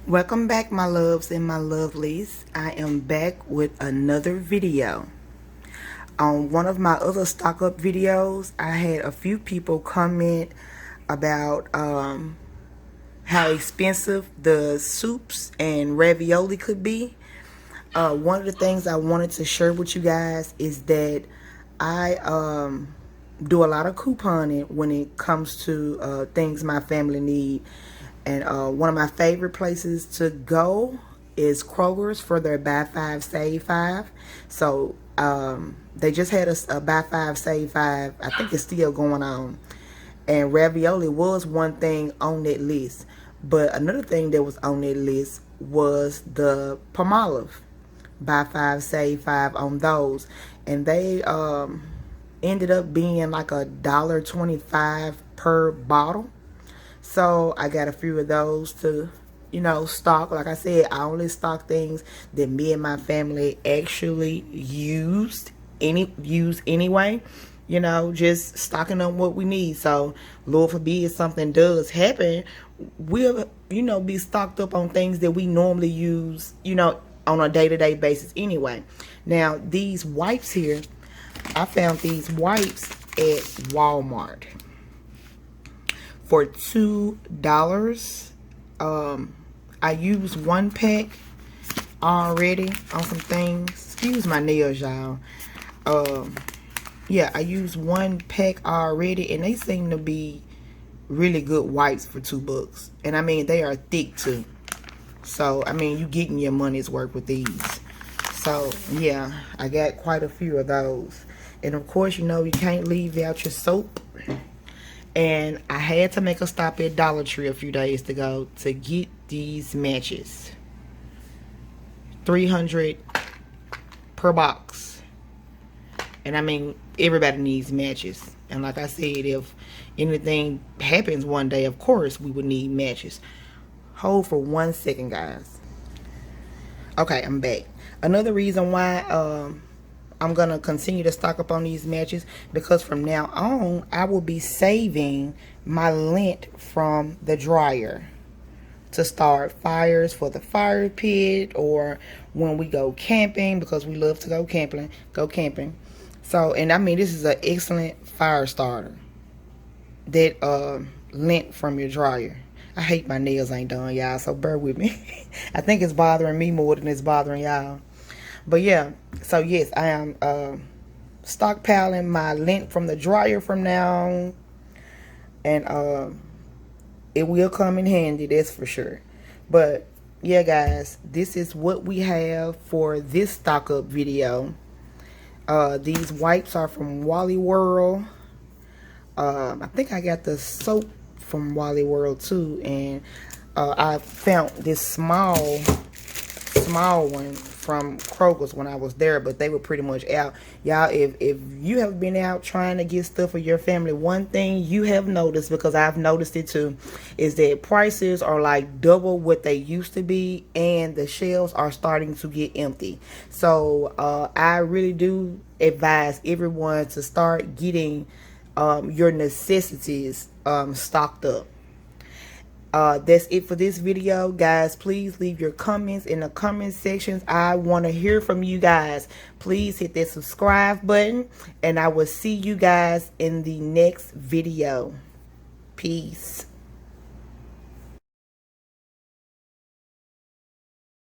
Welcome back, my loves and my lovelies. I am back with another video. On one of my other stock up videos, I had a few people comment about how expensive the soups and ravioli could be. One of the things I wanted to share with you guys is that I do a lot of couponing when it comes to things my family need. And one of my favorite places to go is Kroger's for their buy 5 save 5. So they just had a buy 5 save 5. I think it's still going on. And ravioli was one thing on that list. But another thing that was on that list was the Palmolive buy 5 save 5 on those. And they ended up being like $1.25 per bottle. So I got a few of those to, stock. Like I said, I only stock things that me and my family actually use anyway. Just stocking on what we need. So Lord forbid something does happen, we'll, be stocked up on things that we normally use, on a day-to-day basis anyway. Now, these wipes here, I found these wipes at Walmart for $2. I used one pack already on some things. Excuse my nails, y'all. Yeah, I used one pack already, and they seem to be really good wipes for $2. And I mean, they are thick too. So I mean, you getting your money's worth with these. So yeah, I got quite a few of those. And of course, you can't leave out your soap. And I had to make a stop at Dollar Tree a few days ago to get these matches. 300 per box. And I mean, everybody needs matches. And like I said, if anything happens one day, of course, we would need matches. Hold for 1 second, guys. Okay, I'm back. Another reason why I'm going to continue to stock up on these matches, because from now on, I will be saving my lint from the dryer to start fires for the fire pit, or when we go camping, because we love to go camping. So, and I mean, this is an excellent fire starter, that lint from your dryer. I hate my nails ain't done, y'all, so bear with me. I think it's bothering me more than it's bothering y'all. But yeah, so yes, I am stockpiling my lint from the dryer from now on. And it will come in handy, that's for sure. But yeah, guys, this is what we have for this stock up video. These wipes are from Wally World. I think I got the soap from Wally World too. And I found this small one from Kroger's when I was there, but they were pretty much out. Y'all, if you have been out trying to get stuff for your family, one thing you have noticed, because I've noticed it too, is that prices are like double what they used to be, and the shelves are starting to get empty. So I really do advise everyone to start getting your necessities stocked up. That's it for this video, guys. Please leave your comments in the comment sections. I want to hear from you guys. Please hit that subscribe button, and I will see you guys in the next video. Peace.